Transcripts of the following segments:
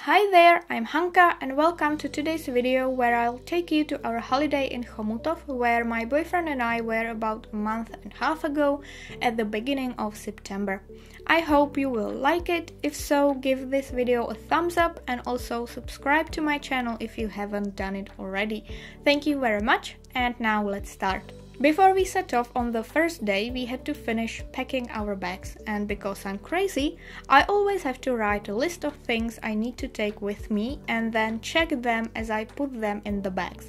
Hi there, I'm Hanka and welcome to today's video where I'll take you to our holiday in Chomutov, where my boyfriend and I were about a month and a half ago at the beginning of September. I hope you will like it. If so, give this video a thumbs up and also subscribe to my channel if you haven't done it already. Thank you very much, and now let's start. Before we set off on the first day, we had to finish packing our bags, and because I'm crazy, I always have to write a list of things I need to take with me and then check them as I put them in the bags.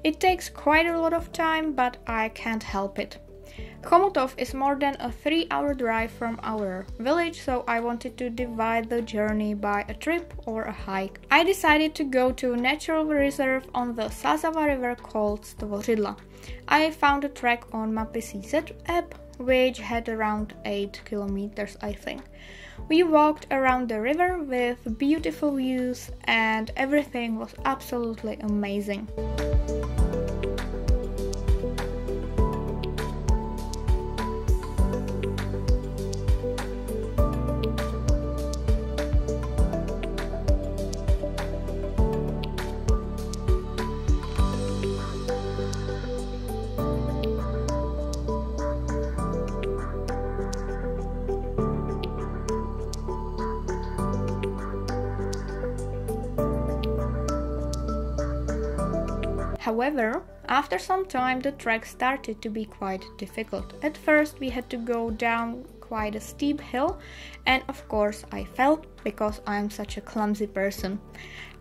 It takes quite a lot of time, but I can't help it. Chomutov is more than a 3-hour drive from our village, so I wanted to divide the journey by a trip or a hike. I decided to go to a natural reserve on the Sázava river called Stvořidla. I found a track on Mapy.cz app, which had around 8 kilometers, I think. We walked around the river with beautiful views and everything was absolutely amazing. However, after some time the trek started to be quite difficult. At first we had to go down quite a steep hill, and of course I fell because I'm such a clumsy person.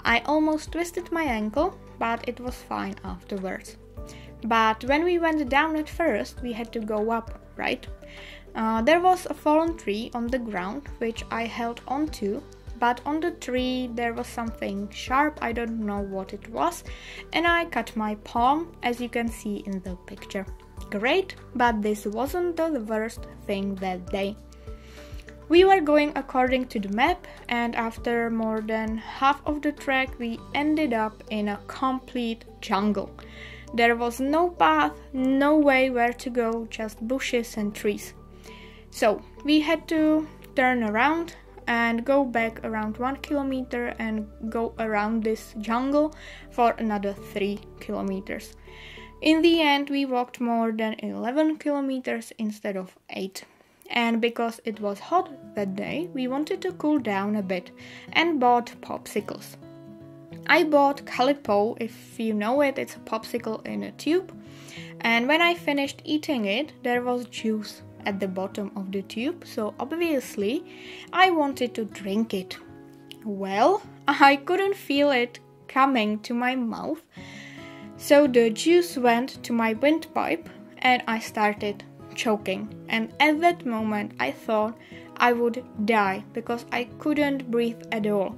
I almost twisted my ankle, but it was fine afterwards. But when we went down at first, we had to go up, right? There was a fallen tree on the ground which I held onto. But on the tree there was something sharp, I don't know what it was, and I cut my palm, as you can see in the picture. Great, but this wasn't the worst thing that day. We were going according to the map, and after more than half of the trek we ended up in a complete jungle. There was no path, no way where to go, just bushes and trees. So we had to turn around and go back around 1 kilometer and go around this jungle for another 3 kilometers. In the end, we walked more than 11 kilometers instead of 8. And because it was hot that day, we wanted to cool down a bit and bought popsicles. I bought kalipo, if you know it, it's a popsicle in a tube. And when I finished eating it, there was juice at the bottom of the tube, so obviously I wanted to drink it. Well, I couldn't feel it coming to my mouth, so the juice went to my windpipe and I started choking. And at that moment I thought I would die because I couldn't breathe at all.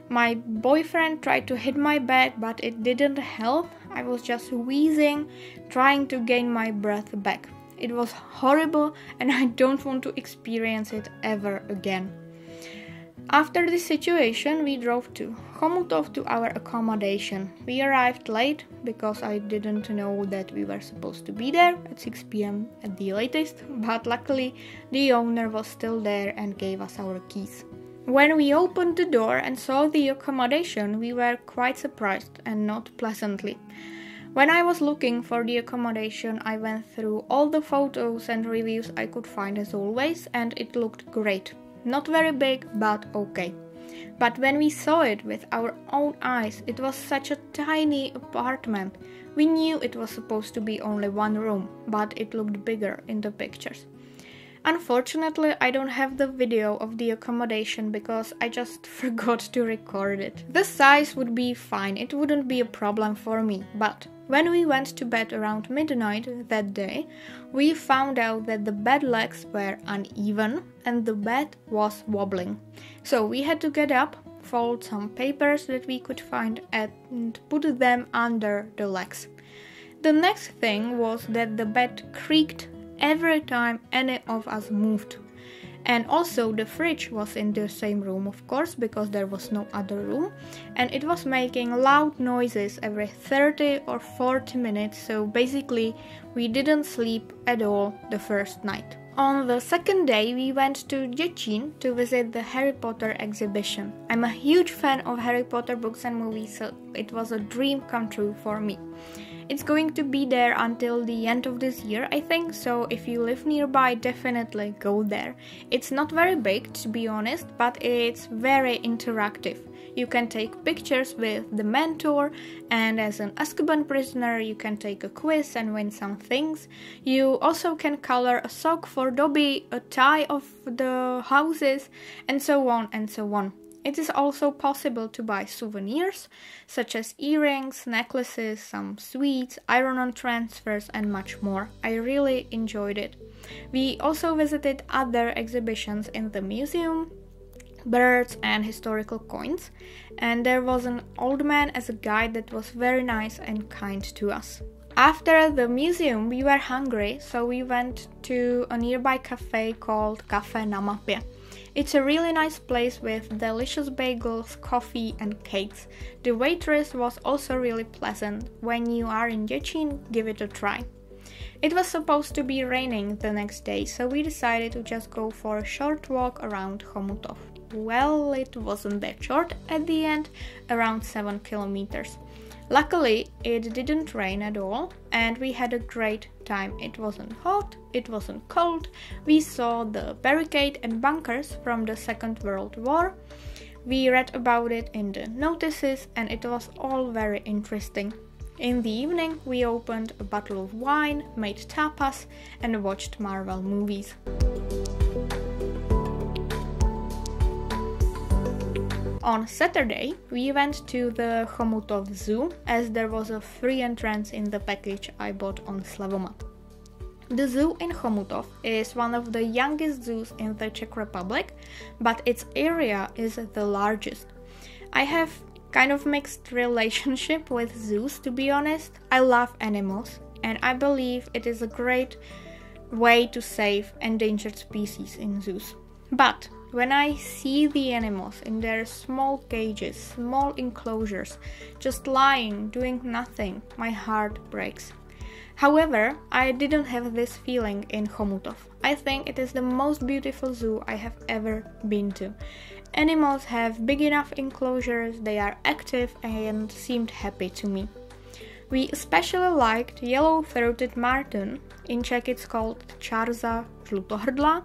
My boyfriend tried to hit my back, but it didn't help. I was just wheezing, trying to gain my breath back. It was horrible and I don't want to experience it ever again. After this situation, we drove to Chomutov to our accommodation. We arrived late because I didn't know that we were supposed to be there at 6 p.m. at the latest, but luckily the owner was still there and gave us our keys. When we opened the door and saw the accommodation, we were quite surprised and not pleasantly. When I was looking for the accommodation, I went through all the photos and reviews I could find as always, and it looked great. Not very big, but okay. But when we saw it with our own eyes, it was such a tiny apartment. We knew it was supposed to be only one room, but it looked bigger in the pictures. Unfortunately, I don't have the video of the accommodation because I just forgot to record it. The size would be fine, it wouldn't be a problem for me, but when we went to bed around midnight that day, we found out that the bed legs were uneven and the bed was wobbling. So we had to get up, fold some papers that we could find and put them under the legs. The next thing was that the bed creaked every time any of us moved. And also the fridge was in the same room, of course, because there was no other room, and it was making loud noises every 30 or 40 minutes, so basically we didn't sleep at all the first night. On the second day, we went to Děčín to visit the Harry Potter exhibition. I'm a huge fan of Harry Potter books and movies, so it was a dream come true for me. It's going to be there until the end of this year, I think, so if you live nearby, definitely go there. It's not very big, to be honest, but it's very interactive. You can take pictures with the mentor, and as an Azkaban prisoner, you can take a quiz and win some things. You also can color a sock for Dobby, a tie of the houses, and so on and so on. It is also possible to buy souvenirs, such as earrings, necklaces, some sweets, iron-on transfers, and much more. I really enjoyed it. We also visited other exhibitions in the museum, birds and historical coins, and there was an old man as a guide that was very nice and kind to us. After the museum, we were hungry, so we went to a nearby cafe called Cafe na Mapě. It's a really nice place with delicious bagels, coffee and cakes. The waitress was also really pleasant. When you are in Děčín, give it a try. It was supposed to be raining the next day, so we decided to just go for a short walk around Chomutov. Well, it wasn't that short at the end, around 7 kilometers. Luckily, it didn't rain at all, and we had a great time. It wasn't hot, it wasn't cold. We saw the barricade and bunkers from the Second World War. We read about it in the notices, and it was all very interesting. In the evening, we opened a bottle of wine, made tapas, and watched Marvel movies. On Saturday, we went to the Chomutov zoo, as there was a free entrance in the package I bought on Slevomat. The zoo in Chomutov is one of the youngest zoos in the Czech Republic, but its area is the largest. I have kind of mixed relationship with zoos, to be honest. I love animals, and I believe it is a great way to save endangered species in zoos. But when I see the animals in their small cages, small enclosures, just lying, doing nothing, my heart breaks. However, I didn't have this feeling in Chomutov. I think it is the most beautiful zoo I have ever been to. Animals have big enough enclosures, they are active and seemed happy to me. We especially liked yellow-throated marten. In Czech it's called Čárza žlutohrdla.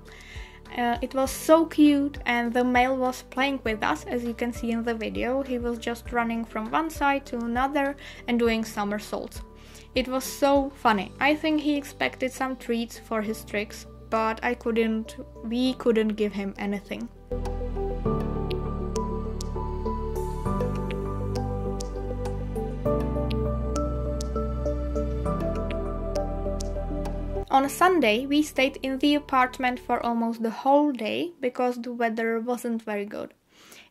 It was so cute, and the male was playing with us, as you can see in the video. He was just running from one side to another and doing somersaults. It was so funny. I think he expected some treats for his tricks, but we couldn't give him anything. On Sunday, we stayed in the apartment for almost the whole day because the weather wasn't very good.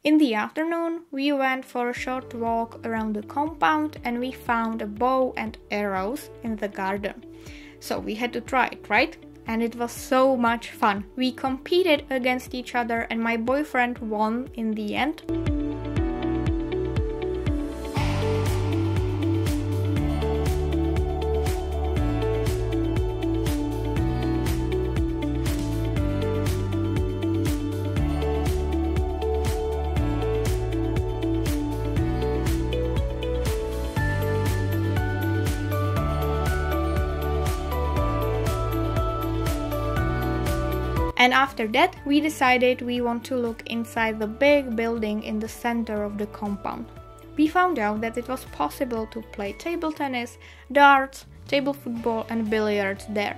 In the afternoon, we went for a short walk around the compound and we found a bow and arrows in the garden. So we had to try it, right? And it was so much fun. We competed against each other and my boyfriend won in the end. And after that, we decided we want to look inside the big building in the center of the compound. We found out that it was possible to play table tennis, darts, table football and billiards there.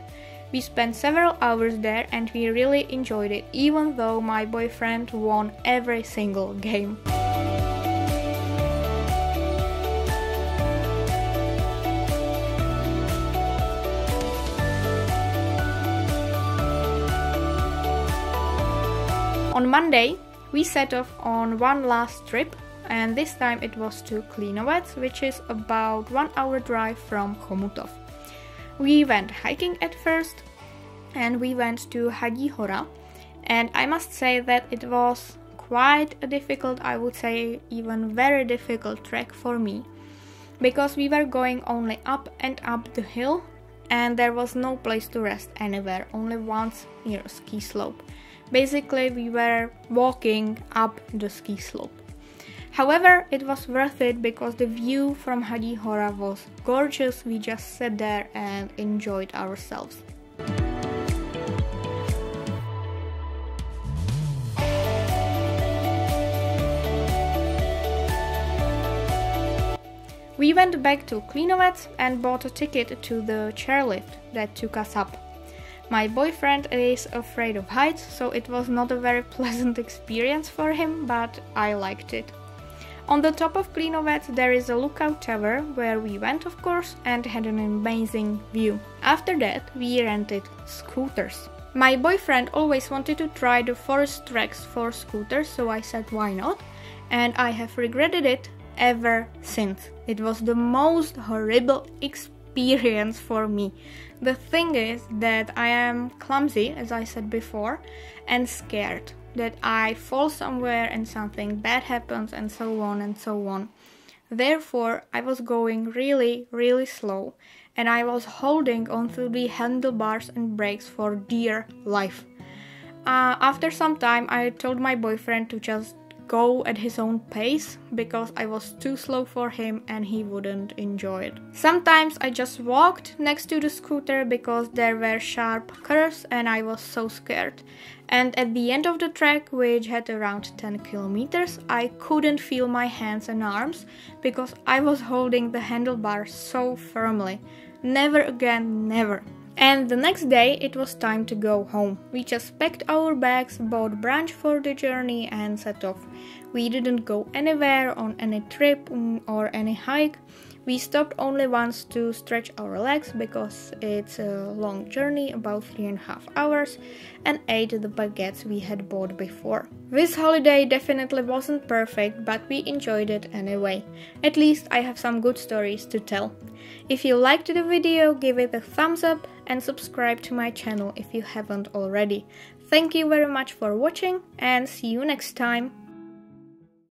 We spent several hours there and we really enjoyed it, even though my boyfriend won every single game. On Monday, we set off on one last trip, and this time it was to Klínovec, which is about 1 hour drive from Chomutov. We went hiking at first, and we went to Hadí hora, and I must say that it was quite a difficult, I would say even very difficult trek for me, because we were going only up and up the hill, and there was no place to rest anywhere, only once near a ski slope. Basically, we were walking up the ski slope. However, it was worth it because the view from Hadí Hora was gorgeous. We just sat there and enjoyed ourselves. We went back to Klínovec and bought a ticket to the chairlift that took us up. My boyfriend is afraid of heights, so it was not a very pleasant experience for him, but I liked it. On the top of Klínovec there is a lookout tower where we went, of course, and had an amazing view. After that we rented scooters. My boyfriend always wanted to try the forest treks for scooters, so I said why not, and I have regretted it ever since. It was the most horrible experience for me. The thing is that I am clumsy, as I said before, and scared that I fall somewhere and something bad happens, and so on and so on. Therefore, I was going really slow, and I was holding onto the handlebars and brakes for dear life. After some time, I told my boyfriend to just go at his own pace because I was too slow for him and he wouldn't enjoy it. Sometimes I just walked next to the scooter because there were sharp curves and I was so scared. And at the end of the trek, which had around 10 kilometers, I couldn't feel my hands and arms because I was holding the handlebars so firmly. Never again, never. And the next day it was time to go home. We just packed our bags, bought brunch for the journey and set off. We didn't go anywhere on any trip or any hike. We stopped only once to stretch our legs because it's a long journey, about 3.5 hours, and ate the baguettes we had bought before. This holiday definitely wasn't perfect, but we enjoyed it anyway. At least I have some good stories to tell. If you liked the video, give it a thumbs up and subscribe to my channel if you haven't already. Thank you very much for watching and see you next time.